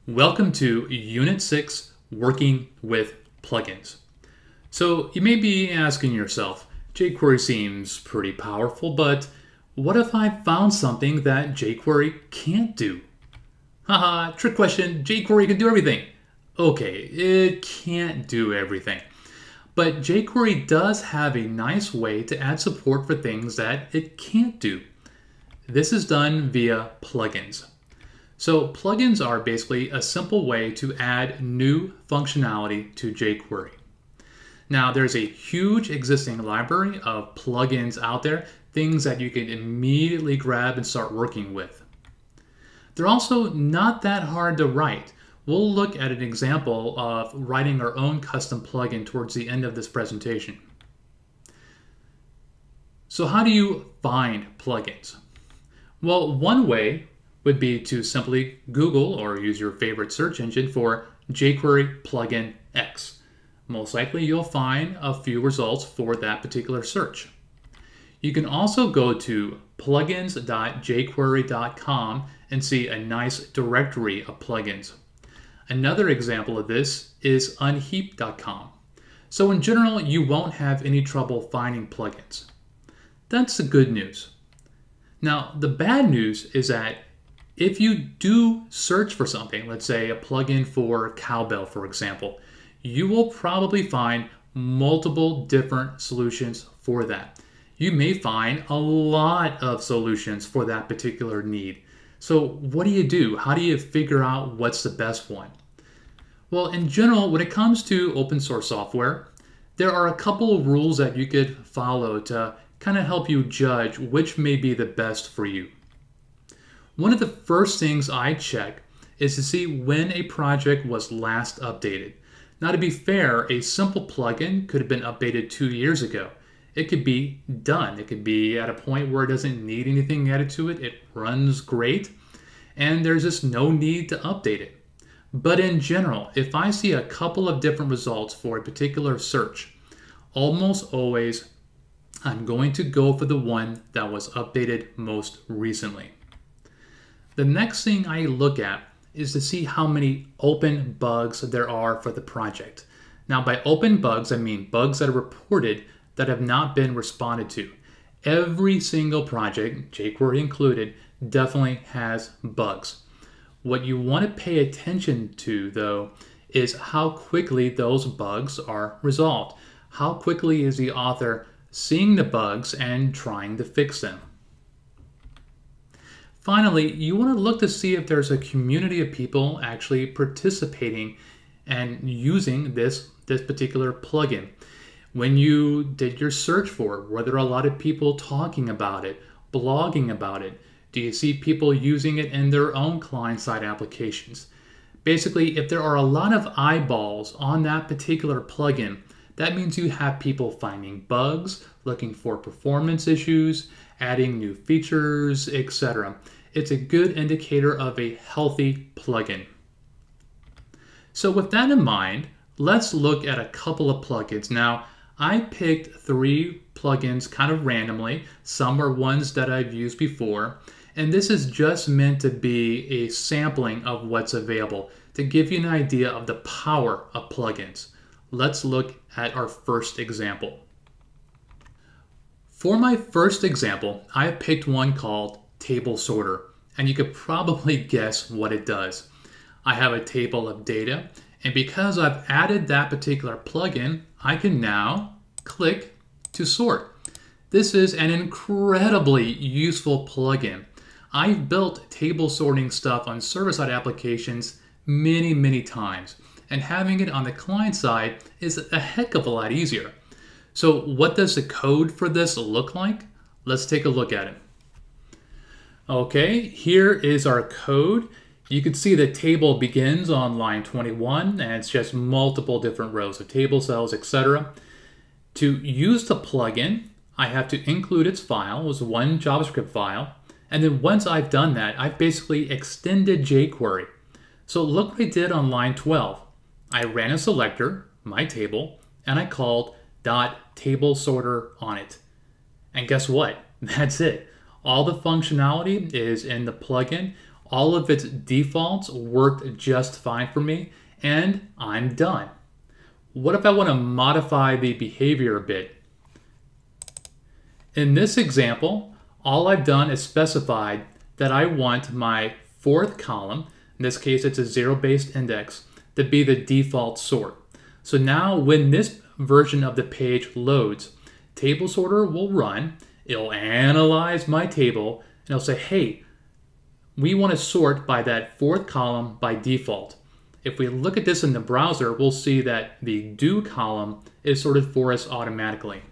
Welcome to Unit 6, Working with Plugins. So you may be asking yourself, jQuery seems pretty powerful, but what if I found something that jQuery can't do? Haha, trick question, jQuery can do everything. Okay, it can't do everything. But jQuery does have a nice way to add support for things that it can't do. This is done via plugins. So plugins are basically a simple way to add new functionality to jQuery. Now there's a huge existing library of plugins out there, things that you can immediately grab and start working with. They're also not that hard to write. We'll look at an example of writing our own custom plugin towards the end of this presentation. So how do you find plugins? Well, one way would be to simply Google or use your favorite search engine for jQuery plugin X. Most likely you'll find a few results for that particular search. You can also go to plugins.jquery.com and see a nice directory of plugins. Another example of this is unheap.com. So in general, you won't have any trouble finding plugins. That's the good news. Now, the bad news is that if you do search for something, let's say a plugin for Cowbell, for example, you will probably find multiple different solutions for that. You may find a lot of solutions for that particular need. So what do? How do you figure out what's the best one? Well, in general, when it comes to open source software, there are a couple of rules that you could follow to kind of help you judge which may be the best for you. One of the first things I check is to see when a project was last updated. Now, to be fair, a simple plugin could have been updated 2 years ago. It could be done. It could be at a point where it doesn't need anything added to it. It runs great, and there's just no need to update it. But in general, if I see a couple of different results for a particular search, almost always I'm going to go for the one that was updated most recently. The next thing I look at is to see how many open bugs there are for the project. Now, by open bugs, I mean bugs that are reported that have not been responded to. Every single project, jQuery included, definitely has bugs. What you want to pay attention to, though, is how quickly those bugs are resolved. How quickly is the author seeing the bugs and trying to fix them? Finally, you want to look to see if there's a community of people actually participating and using this particular plugin. When you did your search for it, were there a lot of people talking about it, blogging about it? Do you see people using it in their own client-side applications? Basically, if there are a lot of eyeballs on that particular plugin, that means you have people finding bugs, looking for performance issues, adding new features, etc. It's a good indicator of a healthy plugin. So with that in mind, let's look at a couple of plugins. Now, I picked 3 plugins kind of randomly. Some are ones that I've used before, and this is just meant to be a sampling of what's available to give you an idea of the power of plugins. Let's look at our first example. For my first example, I have picked one called Table Sorter, and you could probably guess what it does. I have a table of data, and because I've added that particular plugin, I can now click to sort. This is an incredibly useful plugin. I've built table sorting stuff on server-side applications many times, and having it on the client side is a heck of a lot easier. So what does the code for this look like? Let's take a look at it. Okay, here is our code. You can see the table begins on line 21, and it's just multiple different rows of table cells, etc. To use the plugin, I have to include its file, was one JavaScript file, and then once I've done that, I've basically extended jQuery. So look what I did on line 12. I ran a selector, my table, and I called .tableSorter on it. And guess what? That's it. All the functionality is in the plugin. all of its defaults worked just fine for me, and I'm done. What if I want to modify the behavior a bit? In this example, all I've done is specified that I want my fourth column, in this case it's a zero-based index, to be the default sort. So now when this version of the page loads, Table Sorter will run, it'll analyze my table, and it'll say, hey, we want to sort by that fourth column by default. If we look at this in the browser, we'll see that the do column is sorted for us automatically.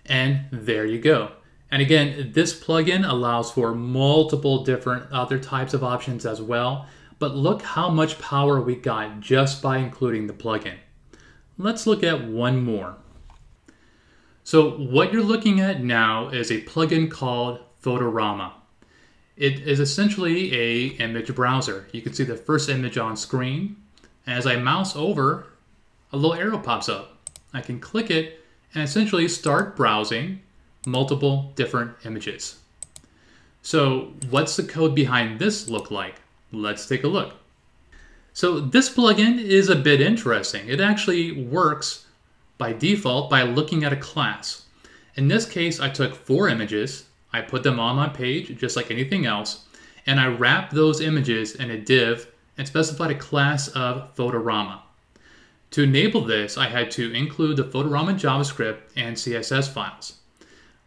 And there you go. And again, this plugin allows for multiple different other types of options as well, but look how much power we got just by including the plugin. Let's look at one more. So what you're looking at now is a plugin called Fotorama. It is essentially an image browser. You can see the first image on screen. As I mouse over, a little arrow pops up. I can click it and essentially start browsing multiple different images. So what's the code behind this look like? Let's take a look. So this plugin is a bit interesting. It actually works by default by looking at a class. In this case, I took 4 images, I put them on my page just like anything else, and I wrapped those images in a div and specified a class of Fotorama. To enable this, I had to include the Fotorama JavaScript and CSS files.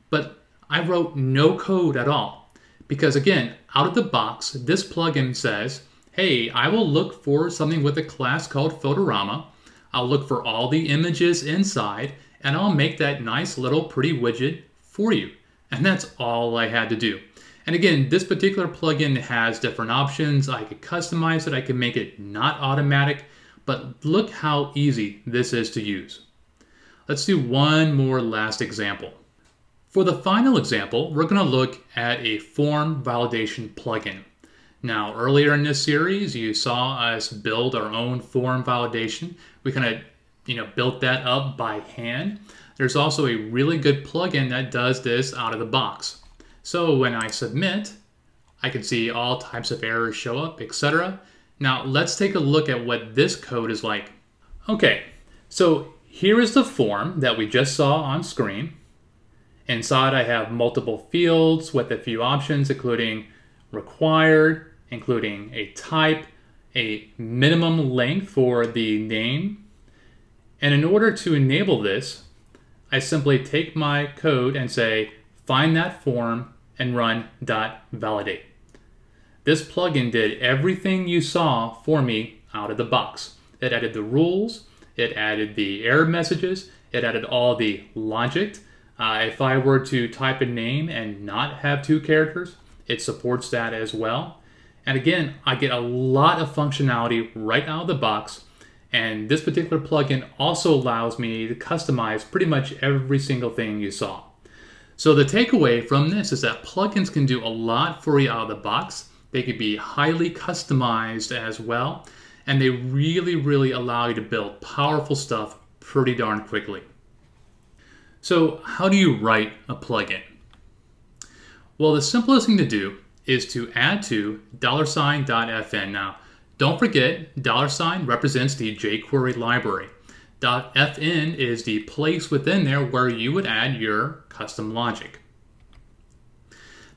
But I wrote no code at all because, again, out of the box, this plugin says, hey, I will look for something with a class called Fotorama. I'll look for all the images inside, and I'll make that nice little pretty widget for you. And that's all I had to do. And again, this particular plugin has different options. I could customize it. I can make it not automatic. But look how easy this is to use. Let's do one more last example. For the final example, we're going to look at a form validation plugin. Now, earlier in this series, you saw us build our own form validation. We kind of, built that up by hand. There's also a really good plugin that does this out of the box. So when I submit, I can see all types of errors show up, etc. Now let's take a look at what this code is like. Okay, so here is the form that we just saw on screen. Inside I have multiple fields with a few options, including required, including a type, a minimum length for the name. And in order to enable this, I simply take my code and say, find that form and run .validate. This plugin did everything you saw for me out of the box. It added the rules, it added the error messages, it added all the logic. If I were to type a name and not have 2 characters, it supports that as well. And again, I get a lot of functionality right out of the box. And this particular plugin also allows me to customize pretty much every single thing you saw. So the takeaway from this is that plugins can do a lot for you out of the box. They could be highly customized as well. And they really, really allow you to build powerful stuff pretty darn quickly. So how do you write a plugin? Well, the simplest thing to do is to add to $.fn. Now, don't forget, $sign represents the jQuery library. .fn is the place within there where you would add your custom logic.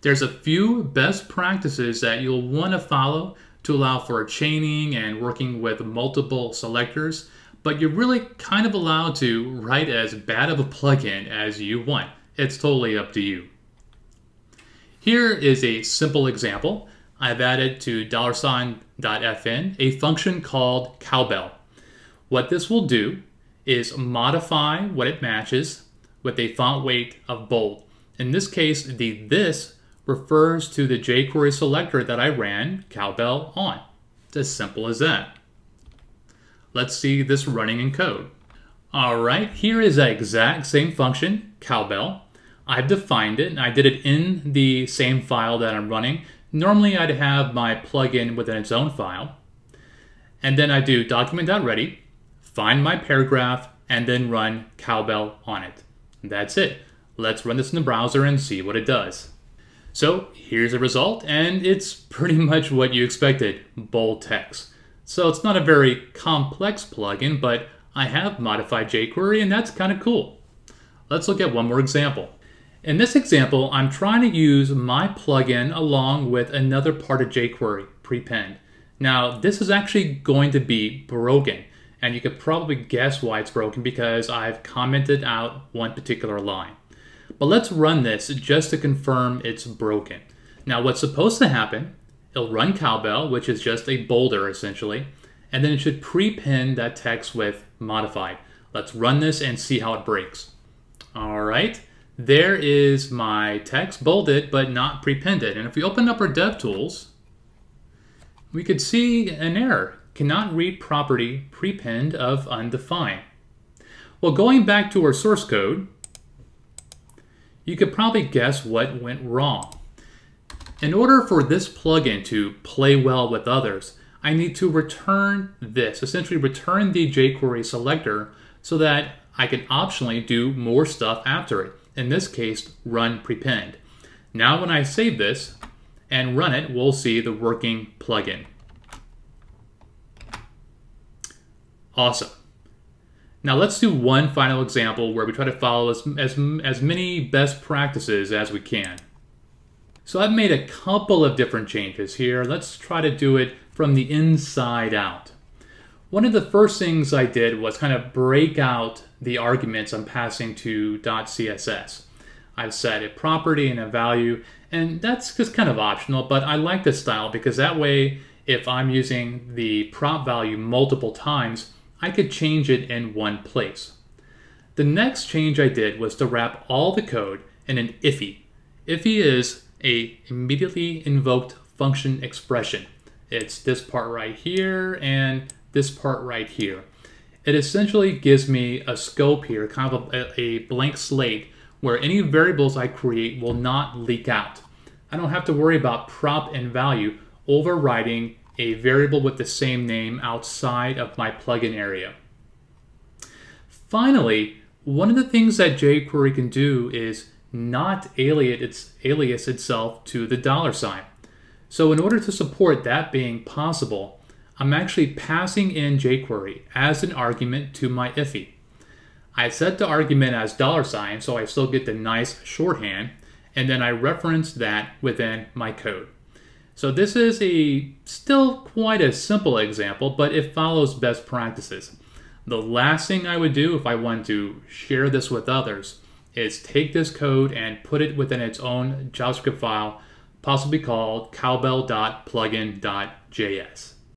There's a few best practices that you'll want to follow to allow for chaining and working with multiple selectors, but you're really kind of allowed to write as bad of a plugin as you want. It's totally up to you. Here is a simple example. I've added to $.fn a function called cowbell. What this will do is modify what it matches with a font weight of bold. In this case, the this refers to the jQuery selector that I ran cowbell on. It's as simple as that. Let's see this running in code. All right, here is that exact same function, cowbell. I've defined it, and I did it in the same file that I'm running. Normally, I'd have my plugin within its own file. And then I do document.ready, find my paragraph, and then run cowbell on it. And that's it. Let's run this in the browser and see what it does. So here's the result, and it's pretty much what you expected, bold text. So it's not a very complex plugin, but I have modified jQuery, and that's kind of cool. Let's look at one more example. In this example, I'm trying to use my plugin along with another part of jQuery, prepend. Now, this is actually going to be broken, and you could probably guess why it's broken because I've commented out one particular line. But let's run this just to confirm it's broken. Now, what's supposed to happen, it'll run cowbell, which is just a boulder essentially, and then it should prepend that text with modified. Let's run this and see how it breaks. All right, there is my text bolded but not prepended. And if we open up our DevTools, we could see an error. Cannot read property prepend of undefined. Well, going back to our source code, you could probably guess what went wrong. In order for this plugin to play well with others, I need to return this, essentially return the jQuery selector so that I can optionally do more stuff after it. In this case, run prepend. Now when I save this and run it, we'll see the working plugin. Awesome. Now let's do one final example where we try to follow as many best practices as we can. So I've made a couple of different changes here. Let's try to do it from the inside out. One of the first things I did was kind of break out the arguments I'm passing to .css. I've set a property and a value, and that's just kind of optional, but I like this style because that way, if I'm using the prop value multiple times, I could change it in one place. The next change I did was to wrap all the code in an IIFE. IIFE is a immediately invoked function expression. It's this part right here and this part right here. It essentially gives me a scope here, kind of a blank slate, where any variables I create will not leak out. I don't have to worry about prop and value overriding a variable with the same name outside of my plugin area. Finally, one of the things that jQuery can do is not alias itself to the $sign. So in order to support that being possible, I'm actually passing in jQuery as an argument to my IIFE. I set the argument as $, so I still get the nice shorthand, and then I reference that within my code. So this is still quite a simple example, but it follows best practices. The last thing I would do if I want to share this with others is take this code and put it within its own JavaScript file, possibly called cowbell.plugin.js.